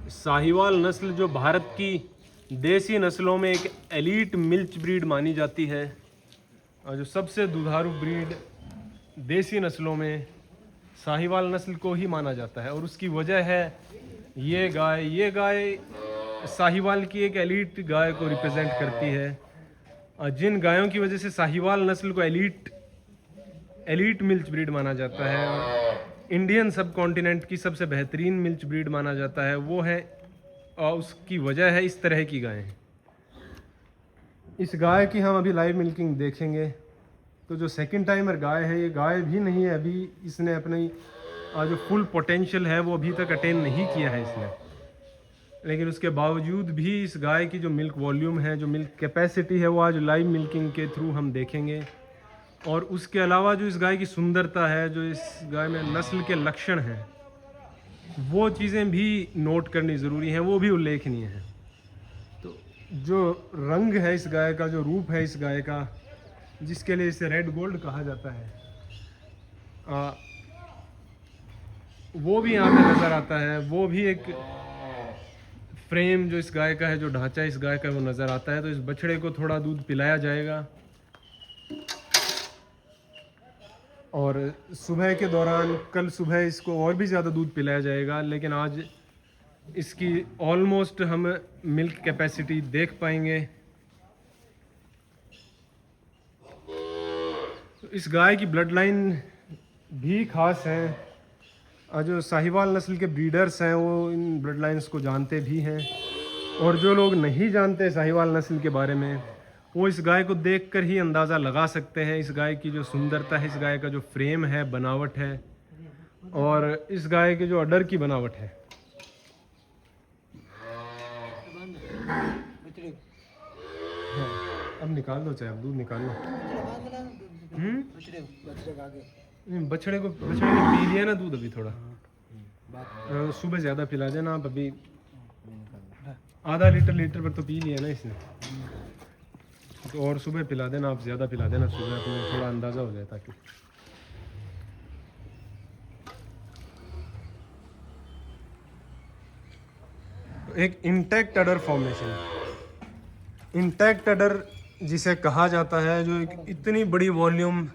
साहिवाल नस्ल जो भारत की देसी नस्लों में एक एलीट मिल्च ब्रीड मानी जाती है और जो सबसे दुधारू ब्रीड देसी नस्लों में साहिवाल नस्ल को ही माना जाता है। और उसकी वजह है ये गाय साहिवाल की एक एलीट गाय को रिप्रेजेंट करती है। जिन गायों की वजह से साहिवाल नस्ल को एलीट मिल्च ब्रीड माना जाता है और इंडियन सब कॉन्टिनेंट की सबसे बेहतरीन मिल्च ब्रीड माना जाता है, वो है और उसकी वजह है इस तरह की गायें। इस गाय की हम अभी लाइव मिल्किंग देखेंगे। तो जो सेकंड टाइमर गाय है, ये गाय भी नहीं है, अभी इसने अपनी जो फुल पोटेंशियल है वो अभी तक अटेन नहीं किया है इसने। लेकिन उसके बावजूद भी इस गाय की जो मिल्क वॉल्यूम है, जो मिल्क कैपेसिटी है, वो आज लाइव मिल्किंग के थ्रू हम देखेंगे। और उसके अलावा जो इस गाय की सुंदरता है, जो इस गाय में नस्ल के लक्षण हैं, वो चीज़ें भी नोट करनी ज़रूरी हैं, वो भी उल्लेखनीय हैं। तो जो रंग है इस गाय का, जो रूप है इस गाय का, जिसके लिए इसे रेड गोल्ड कहा जाता है, वो भी यहाँ पे नज़र आता है। वो भी एक फ्रेम जो इस गाय का है, जो ढांचा इस गाय का, वो नज़र आता है। तो इस बछड़े को थोड़ा दूध पिलाया जाएगा और सुबह के दौरान, कल सुबह इसको और भी ज़्यादा दूध पिलाया जाएगा, लेकिन आज इसकी ऑलमोस्ट हम मिल्क कैपेसिटी देख पाएंगे। तो इस गाय की ब्लड लाइन भी खास है। जो साहिवाल नस्ल के ब्रीडर्स हैं वो इन ब्लड लाइन्स को जानते भी हैं, और जो लोग नहीं जानते साहिवाल नस्ल के बारे में, वो इस गाय को देखकर ही अंदाज़ा लगा सकते हैं इस गाय की जो सुंदरता है, इस गाय का जो फ्रेम है, बनावट है, और इस गाय के जो अडर की बनावट है। अब निकाल दो, चाहे अब दूध निकाल लो। बछड़े ने पी लिया ना दूध अभी थोड़ा। सुबह ज़्यादा पिला देना आप, अभी आधा लीटर पर तो पी लिया ना इसने, तो और सुबह पिला देना आप, ज़्यादा पिला देना सुबह, अपने थोड़ा अंदाज़ा हो जाए। ताकि एक इंटैक्ट अडर फॉर्मेशन, इंटैक्ट अडर जिसे कहा जाता है, जो एक इतनी बड़ी वॉल्यूम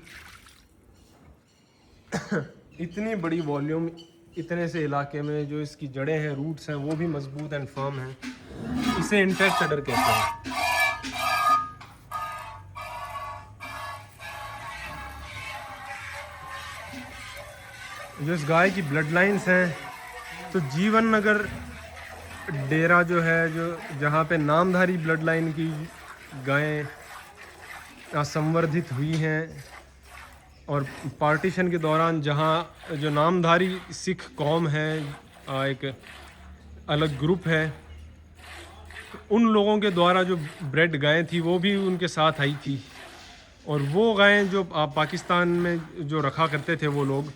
इतने से इलाके में, जो इसकी जड़ें हैं, रूट्स हैं, वो भी मजबूत एंड फर्म हैं, इसे इंटैक्ट अडर कहते हैं। जो इस गाय की ब्लड लाइंस हैं, तो जीवन नगर डेरा जो है, जो जहाँ पे नामधारी ब्लड लाइन की गायें संवर्धित हुई हैं, और पार्टीशन के दौरान जहाँ जो नामधारी सिख कौम है, एक अलग ग्रुप है, उन लोगों के द्वारा जो ब्रेड गायें थी वो भी उनके साथ आई थी। और वो गायें जो पाकिस्तान में जो रखा करते थे वो लोग,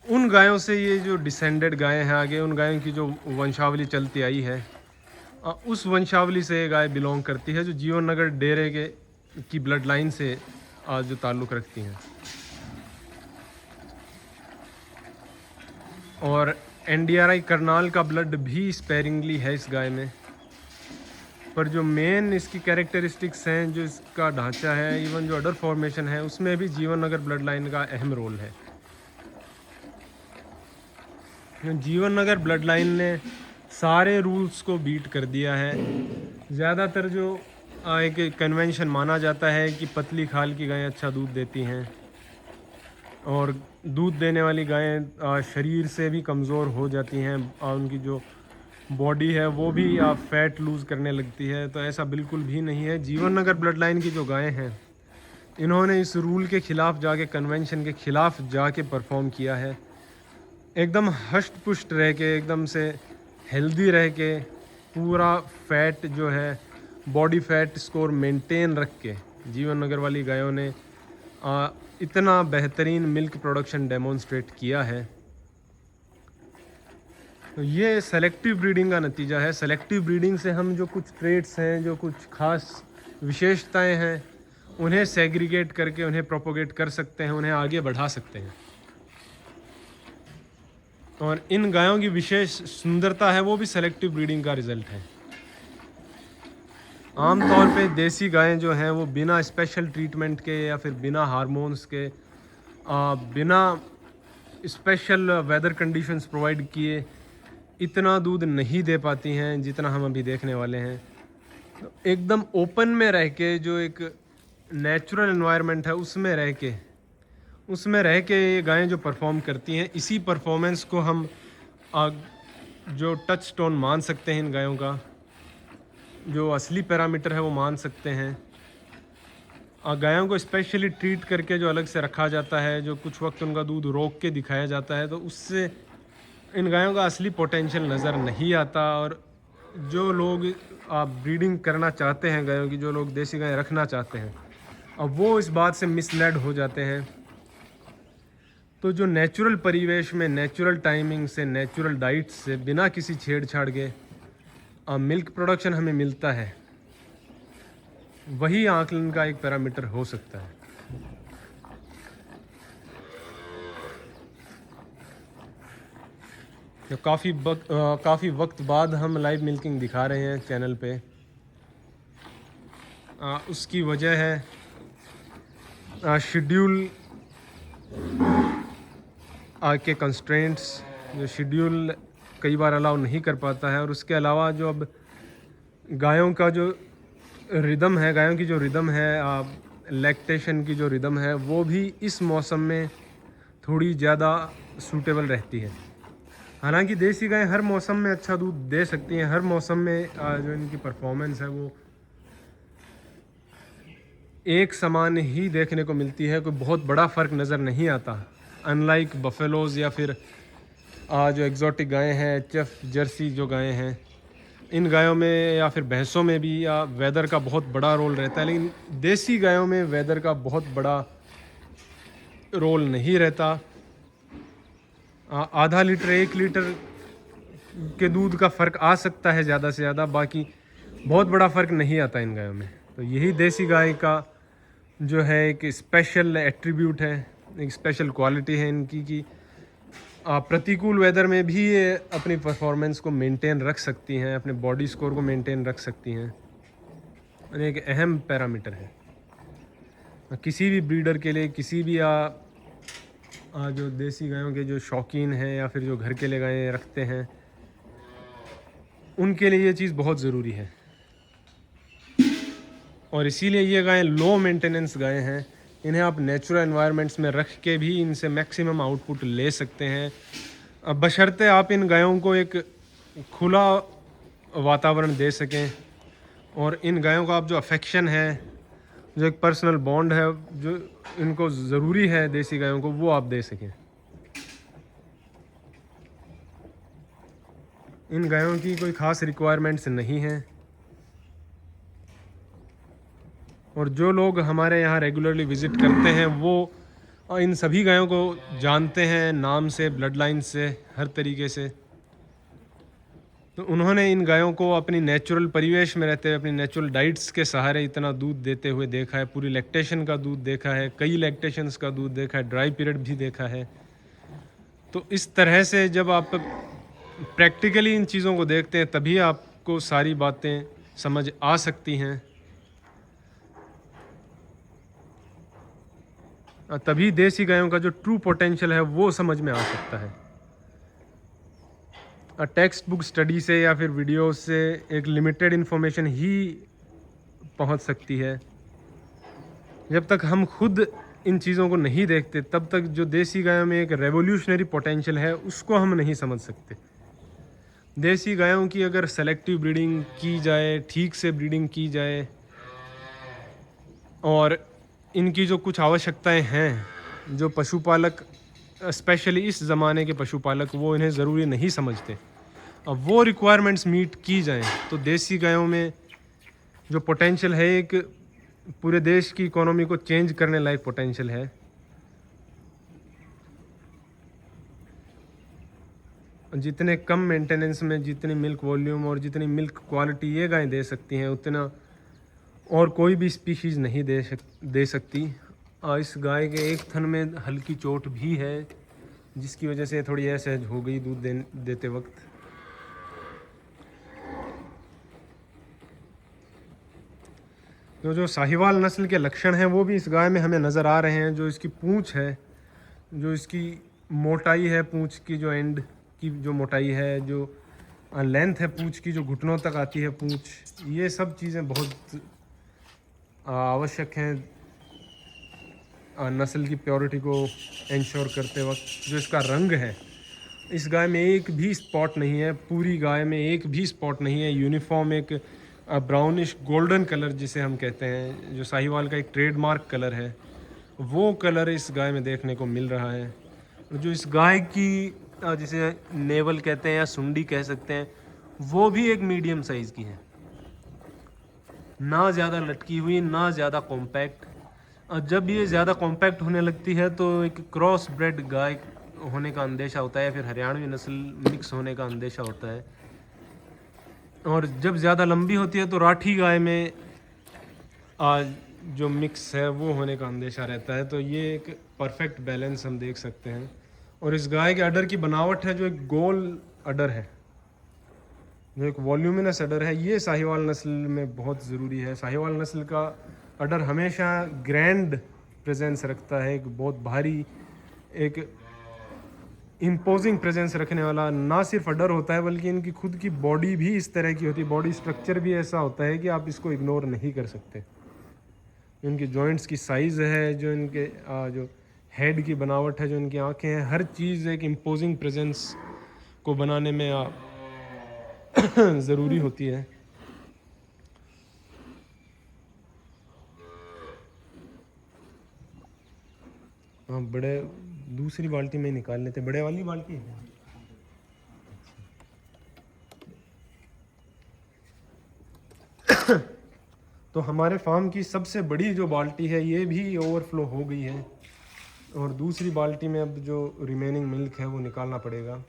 उन गायों से ये जो डिसेंडेड गायें हैं आगे, उन गायों की जो वंशावली चलती आई है, उस वंशावली से ये गाय बिलोंग करती है, जो जीवन नगर डेरे की ब्लड लाइन से जो ताल्लुक़ रखती हैं। और NDRI करनाल का ब्लड भी स्पेरिंगली है इस गाय में, पर जो मेन इसकी कैरेक्टरिस्टिक्स हैं, जो इसका ढांचा है, इवन जो अडर फॉर्मेशन है, उसमें भी जीवन नगर ब्लड लाइन का अहम रोल है। जीवन नगर ब्लड लाइन ने सारे रूल्स को बीट कर दिया है। ज़्यादातर जो एक कन्वेंशन माना जाता है कि पतली खाल की गायें अच्छा दूध देती हैं, और दूध देने वाली गायें शरीर से भी कमज़ोर हो जाती हैं, और उनकी जो बॉडी है वो भी फैट लूज़ करने लगती है। तो ऐसा बिल्कुल भी नहीं है। जीवन नगर ब्लड लाइन की जो गायें हैं, इन्होंने इस रूल के ख़िलाफ़ जाके, कन्वेंशन के ख़िलाफ़ जाके परफॉर्म किया है। एकदम हष्ट पुष्ट रह के, एकदम से हेल्दी रह के, पूरा फैट जो है, बॉडी फैट स्कोर मेंटेन रख के जीवन नगर वाली गायों ने इतना बेहतरीन मिल्क प्रोडक्शन डेमोन्स्ट्रेट किया है। तो ये सेलेक्टिव ब्रीडिंग का नतीजा है। सेलेक्टिव ब्रीडिंग से हम जो कुछ ट्रेट्स हैं, जो कुछ खास विशेषताएं हैं, उन्हें सेग्रीगेट करके उन्हें प्रोपोगेट कर सकते हैं, उन्हें आगे बढ़ा सकते हैं। और इन गायों की विशेष सुंदरता है वो भी सेलेक्टिव ब्रीडिंग का रिजल्ट है। आमतौर पे देसी गायें जो हैं वो बिना स्पेशल ट्रीटमेंट के या फिर बिना हार्मोन्स के, बिना स्पेशल वेदर कंडीशंस प्रोवाइड किए इतना दूध नहीं दे पाती हैं जितना हम अभी देखने वाले हैं। तो एकदम ओपन में रह के, जो एक नेचुरल एनवायरनमेंट है उसमें रह के ये गायें जो परफॉर्म करती हैं, इसी परफॉर्मेंस को हम जो टच स्टोन मान सकते हैं इन गायों का, जो असली पैरामीटर है वो मान सकते हैं। गायों को स्पेशली ट्रीट करके जो अलग से रखा जाता है, जो कुछ वक्त उनका दूध रोक के दिखाया जाता है, तो उससे इन गायों का असली पोटेंशियल नज़र नहीं आता। और जो लोग ब्रीडिंग करना चाहते हैं गायों की, जो लोग देसी गायें रखना चाहते हैं, अब वो इस बात से मिसलेड हो जाते हैं। तो जो नेचुरल परिवेश में नेचुरल टाइमिंग से, नेचुरल डाइट से, बिना किसी छेड़छाड़ के मिल्क प्रोडक्शन हमें मिलता है, वही आकलन का एक पैरामीटर हो सकता है। तो काफ़ी वक्त बाद हम लाइव मिल्किंग दिखा रहे हैं चैनल पे। उसकी वजह है शेड्यूल के कंस्ट्रेंट्स, जो शेड्यूल कई बार अलाउ नहीं कर पाता है। और उसके अलावा जो अब गायों का जो रिदम है, गायों की जो रिदम है, लैक्टेशन की जो रिदम है, वो भी इस मौसम में थोड़ी ज़्यादा सूटेबल रहती है। हालांकि देसी गायें हर मौसम में अच्छा दूध दे सकती हैं, हर मौसम में जो इनकी परफॉर्मेंस है वो एक समान ही देखने को मिलती है, कोई बहुत बड़ा फ़र्क नज़र नहीं आता। अनलाइक बफेलोज़ या फिर जो एग्जॉटिक गायें हैं, एचएफ जर्सी जो गायें हैं, इन गायों में या फिर भैंसों में भी वेदर का बहुत बड़ा रोल रहता है। लेकिन देसी गायों में वेदर का बहुत बड़ा रोल नहीं रहता। आधा लीटर 1 लीटर के दूध का फ़र्क आ सकता है ज़्यादा से ज़्यादा, बाकी बहुत बड़ा फ़र्क नहीं आता इन गायों में। तो यही देसी गाय का जो है एक स्पेशल एट्रीब्यूट है, एक स्पेशल क्वालिटी है इनकी, कि प्रतिकूल वेदर में भी ये अपनी परफॉर्मेंस को मेंटेन रख सकती हैं, अपने बॉडी स्कोर को मेंटेन रख सकती हैं। एक अहम पैरामीटर है किसी भी ब्रीडर के लिए, किसी भी जो देसी गायों के जो शौकीन हैं या फिर जो घर के लिए गायें रखते हैं, उनके लिए ये चीज़ बहुत ज़रूरी है। और इसीलिए ये गायें लो मेंटेनेंस गायें हैं। इन्हें आप नेचुरल एनवायरनमेंट्स में रख के भी इनसे मैक्सिमम आउटपुट ले सकते हैं, बशर्ते आप इन गायों को एक खुला वातावरण दे सकें। और इन गायों का आप जो अफेक्शन है, जो एक पर्सनल बॉन्ड है जो इनको ज़रूरी है देसी गायों को, वो आप दे सकें। इन गायों की कोई ख़ास रिक्वायरमेंट्स नहीं हैं। और जो लोग हमारे यहाँ रेगुलरली विज़िट करते हैं वो इन सभी गायों को जानते हैं, नाम से, ब्लड लाइन से, हर तरीके से। तो उन्होंने इन गायों को अपनी नेचुरल परिवेश में रहते हुए, अपनी नेचुरल डाइट्स के सहारे इतना दूध देते हुए देखा है। पूरी लैक्टेशन का दूध देखा है, कई लैक्टेशंस का दूध देखा है, ड्राई पीरियड भी देखा है। तो इस तरह से जब आप प्रैक्टिकली इन चीज़ों को देखते हैं, तभी आपको सारी बातें समझ आ सकती हैं। तभी देसी गायों का जो ट्रू पोटेंशियल है वो समझ में आ सकता है। टेक्स्ट बुक स्टडी से या फिर वीडियो से एक लिमिटेड इन्फॉर्मेशन ही पहुंच सकती है। जब तक हम खुद इन चीज़ों को नहीं देखते, तब तक जो देसी गायों में एक रेवोल्यूशनरी पोटेंशियल है उसको हम नहीं समझ सकते। देसी गायों की अगर सेलेक्टिव ब्रीडिंग की जाए, ठीक से ब्रीडिंग की जाए, और इनकी जो कुछ आवश्यकताएं हैं, जो पशुपालक, स्पेशली इस ज़माने के पशुपालक, वो इन्हें ज़रूरी नहीं समझते, अब वो रिक्वायरमेंट्स मीट की जाएं, तो देसी गायों में जो पोटेंशियल है, एक पूरे देश की इकोनॉमी को चेंज करने लायक पोटेंशियल है। जितने कम मेंटेनेंस में जितनी मिल्क वॉल्यूम और जितनी मिल्क क्वालिटी ये गायें दे सकती हैं, उतना और कोई भी स्पीशीज़ नहीं दे सकती। इस गाय के एक थन में हल्की चोट भी है, जिसकी वजह से थोड़ी असहज हो गई दूध देते वक्त। तो जो साहिवाल नस्ल के लक्षण हैं वो भी इस गाय में हमें नज़र आ रहे हैं। जो इसकी पूँछ है, जो इसकी मोटाई है, पूँछ की जो एंड की जो मोटाई है, जो लेंथ है पूँछ की, जो घुटनों तक आती है पूँछ, ये सब चीज़ें बहुत आवश्यक हैं नस्ल की प्योरिटी को इंश्योर करते वक्त। जो इसका रंग है, इस गाय में एक भी स्पॉट नहीं है, पूरी गाय में एक भी स्पॉट नहीं है। यूनिफॉर्म एक ब्राउनिश गोल्डन कलर जिसे हम कहते हैं, जो साहिवाल का एक ट्रेडमार्क कलर है, वो कलर इस गाय में देखने को मिल रहा है। जो इस गाय की जिसे नेवल कहते हैं या सुंडी कह सकते हैं, वो भी एक मीडियम साइज़ की है, ना ज़्यादा लटकी हुई ना ज़्यादा कॉम्पैक्ट। और जब ये ज़्यादा कॉम्पैक्ट होने लगती है तो एक क्रॉस ब्रेड गाय होने का अंदेशा होता है, फिर हरियाणवी नस्ल मिक्स होने का अंदेशा होता है। और जब ज़्यादा लंबी होती है तो राठी गाय में जो मिक्स है वो होने का अंदेशा रहता है। तो ये एक परफेक्ट बैलेंस हम देख सकते हैं। और इस गाय के अडर की बनावट है, जो एक गोल अडर है, जो एक वॉल्यूमिनस अडर है, ये साहिवाल नस्ल में बहुत ज़रूरी है। साहिवाल नस्ल का अडर हमेशा ग्रैंड प्रेजेंस रखता है, एक बहुत भारी, एक इम्पोजिंग प्रेजेंस रखने वाला। ना सिर्फ अडर होता है बल्कि इनकी खुद की बॉडी भी इस तरह की होती है, बॉडी स्ट्रक्चर भी ऐसा होता है कि आप इसको इग्नोर नहीं कर सकते। इनके जॉइंट्स की साइज़ है, जो इनके जो हेड की बनावट है, जो इनकी आंखें हैं, हर चीज़ एक इम्पोजिंग प्रेजेंस को बनाने में ज़रूरी होती है। हाँ, बड़े दूसरी बाल्टी में निकाल लेते, बड़े वाली बाल्टी है। तो हमारे फार्म की सबसे बड़ी जो बाल्टी है ये भी ओवरफ्लो हो गई है, और दूसरी बाल्टी में अब जो रिमेनिंग मिल्क है वो निकालना पड़ेगा।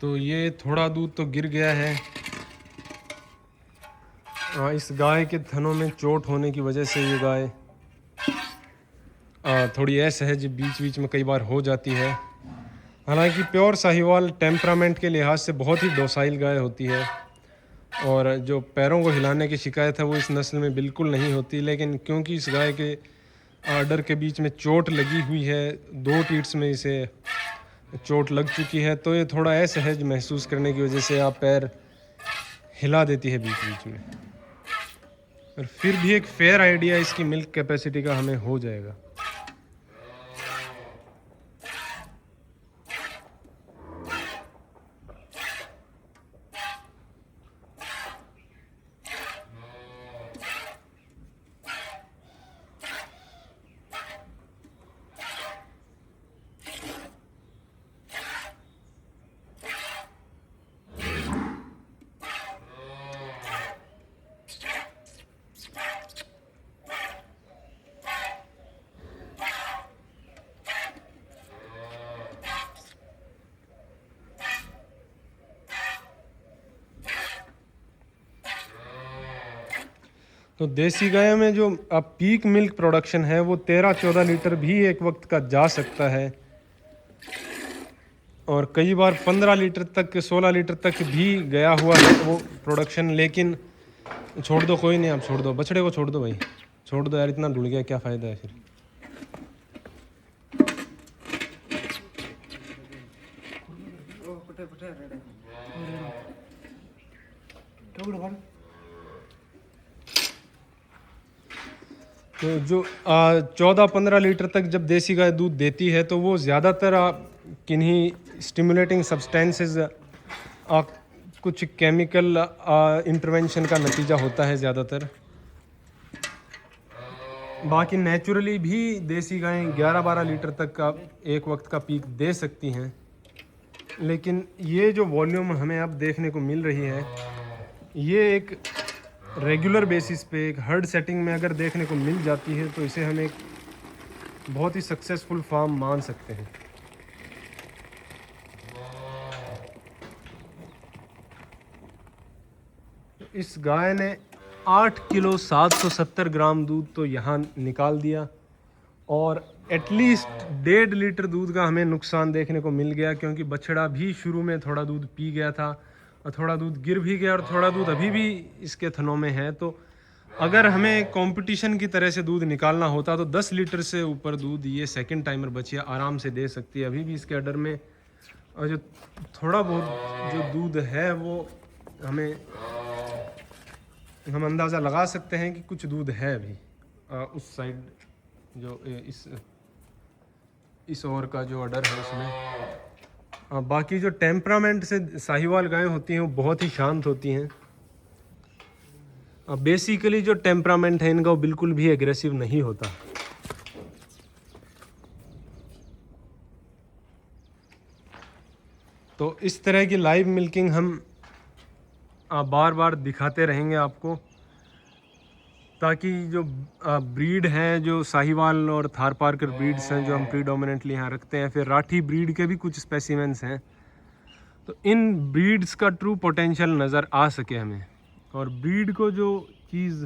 तो ये थोड़ा दूध तो गिर गया है। इस गाय के थनों में चोट होने की वजह से ये गाय थोड़ी असहज बीच बीच में कई बार हो जाती है। हालांकि प्योर साहिवाल टेम्परामेंट के लिहाज से बहुत ही डोसाइल गाय होती है, और जो पैरों को हिलाने की शिकायत है वो इस नस्ल में बिल्कुल नहीं होती। लेकिन क्योंकि इस गाय के आर्डर के बीच में चोट लगी हुई है, 2 टीट्स में इसे चोट लग चुकी है, तो ये थोड़ा असहज महसूस करने की वजह से आप पैर हिला देती है बीच बीच में। और फिर भी एक फेयर आइडिया इसकी मिल्क कैपेसिटी का हमें हो जाएगा। तो देसी गाय में जो अब पीक मिल्क प्रोडक्शन है वो 13-14 लीटर भी एक वक्त का जा सकता है, और कई बार 15 लीटर तक, 16 लीटर तक भी गया हुआ है वो प्रोडक्शन। लेकिन छोड़ दो, कोई नहीं, आप छोड़ दो, बछड़े को छोड़ दो भाई, छोड़ दो यार, इतना ढुल गया, क्या फ़ायदा है फिर। तो जो 14-15 लीटर तक जब देसी गाय दूध देती है तो वो ज़्यादातर किन्हीं स्टिमुलेटिंग सब्सटेंसेस कुछ केमिकल इंटरवेंशन का नतीजा होता है ज़्यादातर। बाकी नेचुरली भी देसी गायें 11-12 लीटर तक का एक वक्त का पीक दे सकती हैं, लेकिन ये जो वॉल्यूम हमें अब देखने को मिल रही है, ये एक रेगुलर बेसिस पे एक हर्ड सेटिंग में अगर देखने को मिल जाती है तो इसे हम एक बहुत ही सक्सेसफुल फार्म मान सकते हैं। इस गाय ने 8 किलो 770 ग्राम दूध तो यहाँ निकाल दिया, और एटलीस्ट 1.5 लीटर दूध का हमें नुकसान देखने को मिल गया, क्योंकि बछड़ा भी शुरू में थोड़ा दूध पी गया था और थोड़ा दूध गिर भी गया, और थोड़ा दूध अभी भी इसके थनों में है। तो अगर हमें कंपटीशन की तरह से दूध निकालना होता तो 10 लीटर से ऊपर दूध ये सेकंड टाइमर बछिया आराम से दे सकती है। अभी भी इसके अडर में और जो थोड़ा बहुत जो दूध है वो हम अंदाज़ा लगा सकते हैं कि कुछ दूध है अभी उस साइड, जो इस ओर का जो अडर है उसमें। बाकी जो टेम्परामेंट से साहिवाल गायें होती हैं वो बहुत ही शांत होती हैं। बेसिकली जो टेम्परामेंट है इनका वो बिल्कुल भी एग्रेसिव नहीं होता। तो इस तरह की लाइव मिल्किंग हम बार बार दिखाते रहेंगे आपको, ताकि जो ब्रीड हैं, जो साहिवाल और थारपारकर ब्रीड्स हैं जो हम प्रीडोमिनेंटली यहाँ रखते हैं, फिर राठी ब्रीड के भी कुछ स्पेसिमेंस हैं, तो इन ब्रीड्स का ट्रू पोटेंशियल नज़र आ सके हमें। और ब्रीड को जो चीज़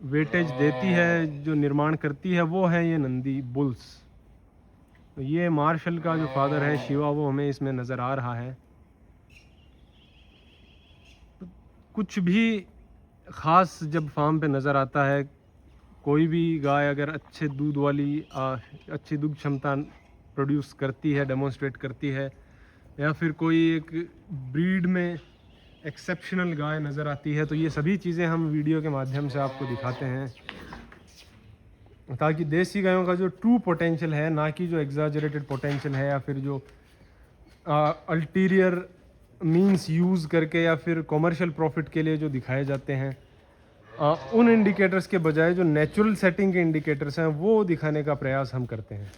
वेटेज देती है, जो निर्माण करती है, वो है ये नंदी बुल्स। तो ये मार्शल का जो फादर है शिवा, वो हमें इसमें नज़र आ रहा है। तो कुछ भी ख़ास जब फार्म पे नज़र आता है, कोई भी गाय अगर अच्छे दूध वाली अच्छी दूध क्षमता प्रोड्यूस करती है, डेमोन्स्ट्रेट करती है, या फिर कोई एक ब्रीड में एक्सेप्शनल गाय नज़र आती है, तो ये सभी चीज़ें हम वीडियो के माध्यम से आपको दिखाते हैं, ताकि देसी गायों का जो ट्रू पोटेंशियल है, ना कि जो एग्जाजरेटेड पोटेंशियल है, या फिर जो अल्टीरियर मींस यूज़ करके या फिर कॉमर्शियल प्रॉफिट के लिए जो दिखाए जाते हैं, उन इंडिकेटर्स के बजाय जो नेचुरल सेटिंग के इंडिकेटर्स हैं वो दिखाने का प्रयास हम करते हैं।